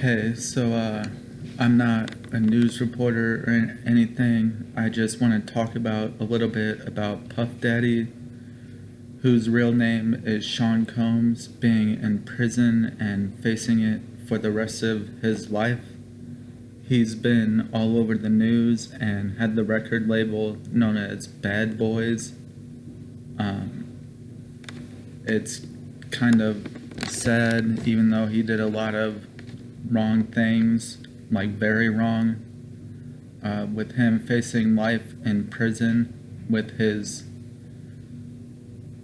Hey, I'm not a news reporter or anything. I just want to talk about a little bit about Puff Daddy, whose real name is Sean Combs, being in prison and facing it for the rest of his life. He's been all over the news and had the record label known as Bad Boys. It's kind of sad, even though he did a lot of wrong things, like very wrong, with him facing life in prison, with his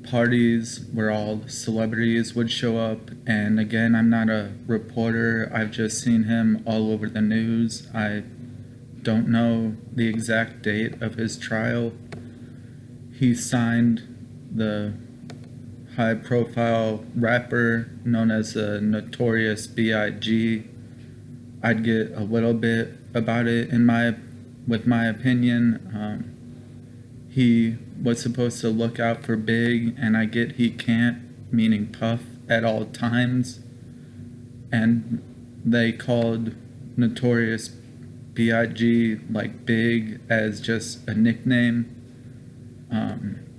parties where all celebrities would show up. And again, I'm not a reporter, I've just seen him all over the news. I don't know the exact date of his trial. He signed the high profile rapper known as the Notorious B.I.G. I'd get a little bit about it with my opinion. He was supposed to look out for Big, and I get he can't, meaning Puff, at all times. And they called Notorious B.I.G. like Big as just a nickname.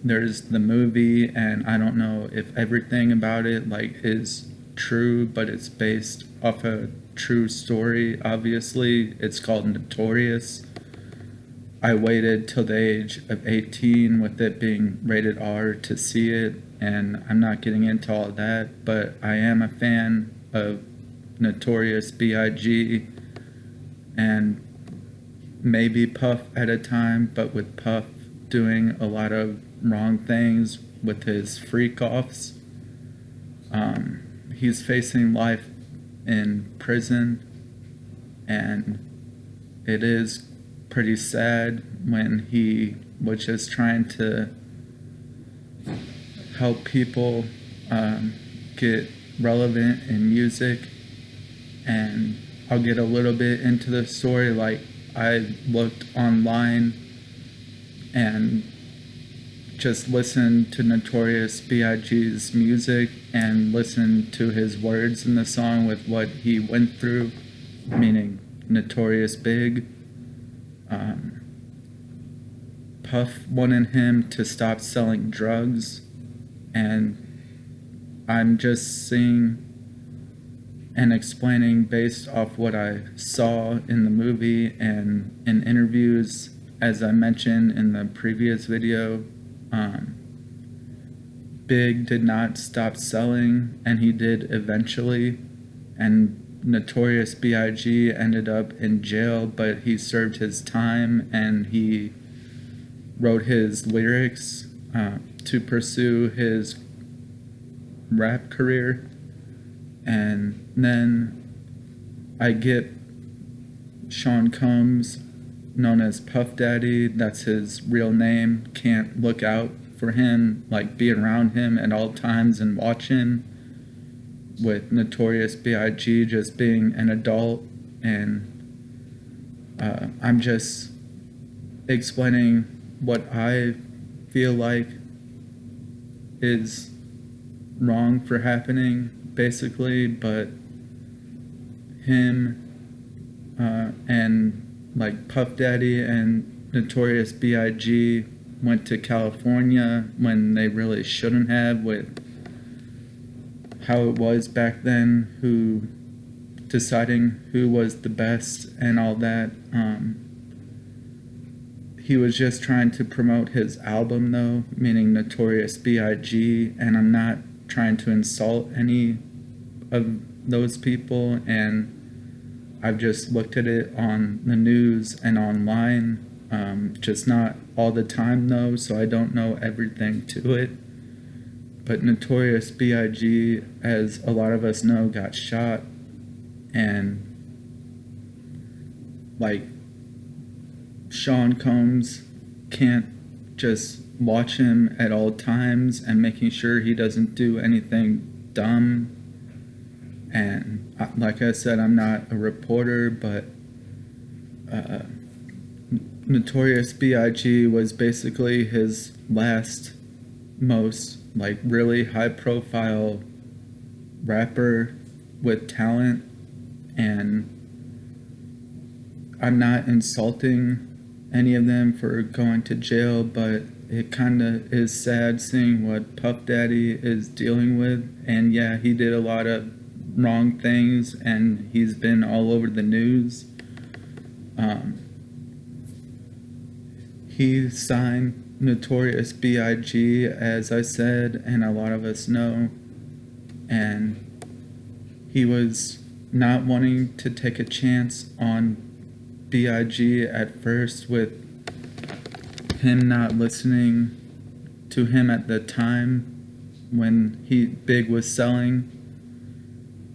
There's the movie, and I don't know if everything about it is true, but it's based off a true story. Obviously, it's called Notorious. I waited till the age of 18 with it being rated R to see it, and I'm not getting into all that, but I am a fan of Notorious B.I.G. and maybe Puff at a time, but with Puff doing a lot of wrong things with his freak offs. He's facing life in prison, and it is pretty sad when he was just trying to help people get relevant in music. And I'll get a little bit into the story. I looked online and just listened to Notorious B.I.G.'s music and listened to his words in the song with what he went through, meaning Notorious Big. Puff wanted him to stop selling drugs, and I'm just seeing and explaining based off what I saw in the movie and in interviews, as I mentioned in the previous video. Big did not stop selling, and he did eventually, and Notorious B.I.G. ended up in jail, but he served his time and he wrote his lyrics to pursue his rap career. And then I get Sean Combs, known as Puff Daddy, that's his real name, can't look out for him, be around him at all times and watch him, with Notorious B.I.G. just being an adult. And I'm just explaining what I feel like is wrong for happening, basically. But him and Puff Daddy and Notorious B.I.G. went to California when they really shouldn't have, with how it was back then, who deciding who was the best and all that. He was just trying to promote his album, though, meaning Notorious B.I.G., and I'm not trying to insult any of those people, and I've just looked at it on the news and online, just not all the time though, so I don't know everything to it. But Notorious B.I.G., as a lot of us know, got shot, and Sean Combs can't just watch him at all times and making sure he doesn't do anything dumb. And like I said, I'm not a reporter, but Notorious B.I.G. was basically his last most really high profile rapper with talent, And I'm not insulting any of them for going to jail, but it kind of is sad seeing what Puff Daddy is dealing with. And yeah, he did a lot of wrong things and he's been all over the news. He signed Notorious B.I.G., as I said, and a lot of us know. And he was not wanting to take a chance on B.I.G. at first, with him not listening to him at the time when Big was selling.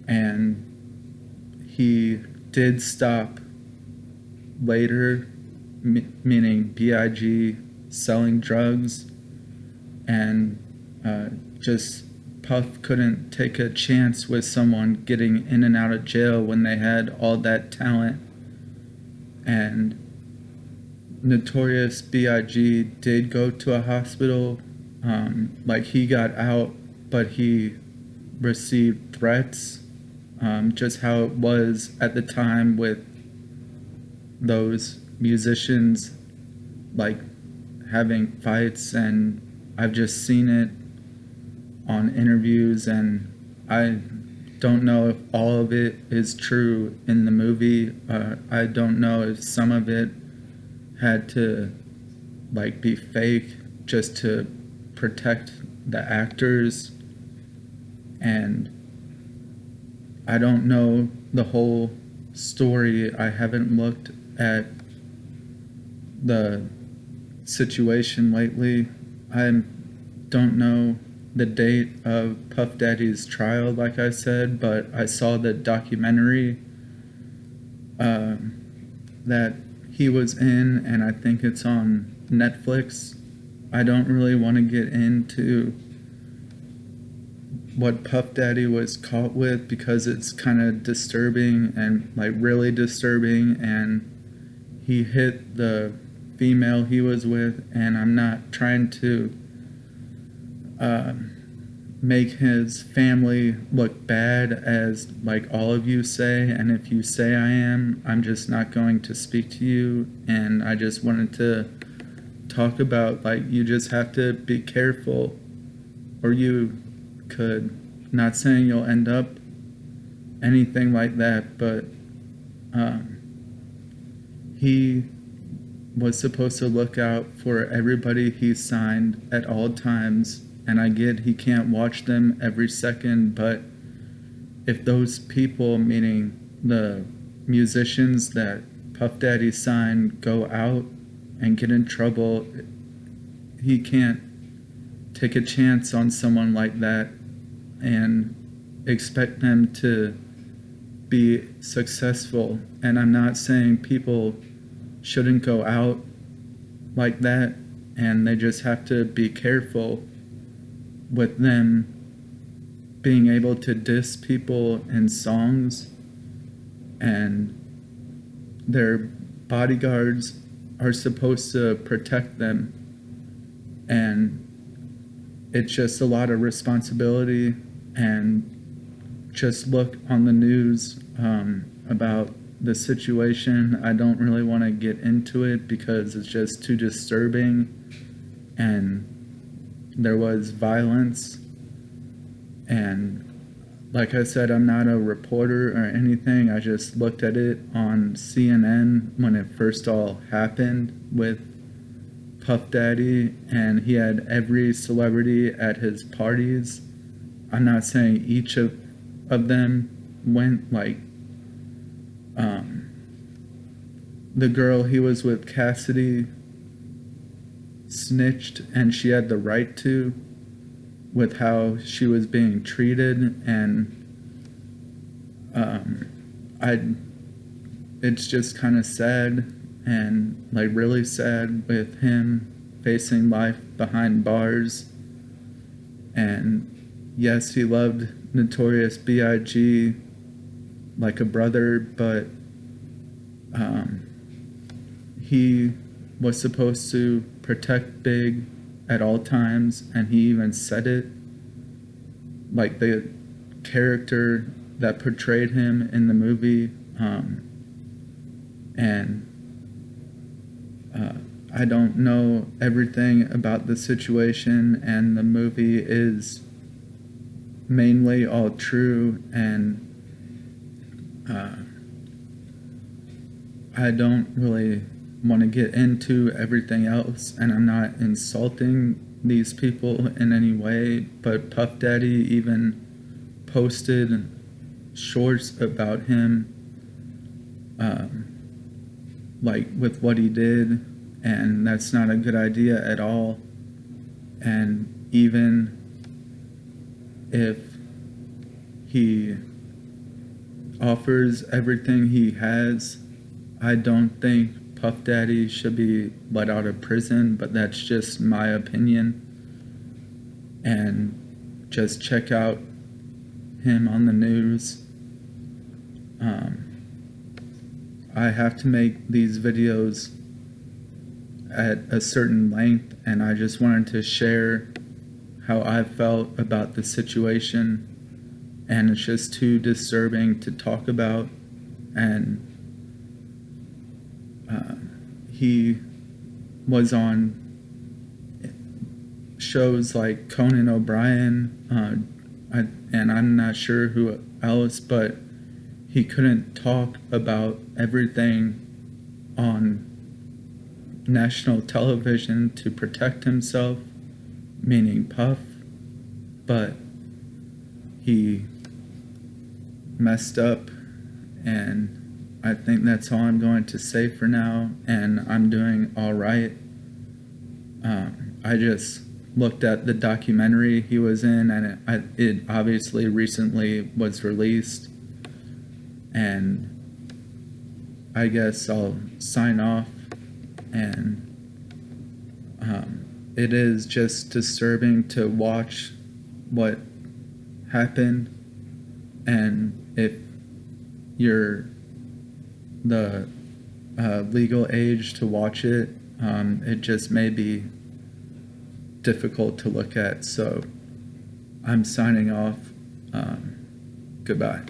And he did stop later, meaning B.I.G. selling drugs, and just Puff couldn't take a chance with someone getting in and out of jail when they had all that talent. And Notorious B.I.G. did go to a hospital. Like, he got out, but he received threats, just how it was at the time with those musicians, like having fights. And I've just seen it on interviews, and I don't know if all of it is true in the movie. I don't know if some of it had to like be fake just to protect the actors, and I don't know the whole story. I haven't looked at the situation lately. I don't know the date of Puff Daddy's trial, like I said, but I saw the documentary that he was in, and I think it's on Netflix. I don't really want to get into what Puff Daddy was caught with because it's kind of disturbing, and like really disturbing, and he hit the female he was with. And I'm not trying to make his family look bad, as like all of you say, and if you say I am, I'm just not going to speak to you. And I just wanted to talk about, like, you just have to be careful, or you could, not saying you'll end up anything like that, but he was supposed to look out for everybody he signed at all times. And I get he can't watch them every second, but if those people, meaning the musicians that Puff Daddy signed, go out and get in trouble, he can't take a chance on someone like that and expect them to be successful. And I'm not saying people shouldn't go out like that, and they just have to be careful with them being able to diss people in songs, and their bodyguards are supposed to protect them. And it's just a lot of responsibility. And just look on the news about the situation. I don't really want to get into it because it's just too disturbing, and there was violence. And like I said, I'm not a reporter or anything. I just looked at it on CNN when it first all happened with Puff Daddy, and he had every celebrity at his parties. I'm not saying each of them went, like the girl he was with, Cassidy, snitched, and she had the right to, with how she was being treated. And it's just kind of sad, and like really sad, with him facing life behind bars. And yes, he loved Notorious B.I.G. like a brother, but he was supposed to protect Big at all times, and he even said it. Like, the character that portrayed him in the movie, and I don't know everything about the situation, and the movie is mainly all true, and I don't really want to get into everything else, and I'm not insulting these people in any way, but Puff Daddy even posted shorts about him, like with what he did, and that's not a good idea at all. And even if he offers everything he has, I don't think Puff Daddy should be let out of prison, but that's just my opinion. And just check out him on the news. I have to make these videos at a certain length, and I just wanted to share how I felt about the situation, and it's just too disturbing to talk about. And he was on shows like Conan O'Brien, and I'm not sure who else, but he couldn't talk about everything on national television to protect himself, meaning Puff, but he messed up, and I think that's all I'm going to say for now, and I'm doing all right. I just looked at the documentary he was in, and it obviously recently was released, and I guess I'll sign off. And it is just disturbing to watch what happened, and if you're the legal age to watch it, it just may be difficult to look at. So I'm signing off. Goodbye.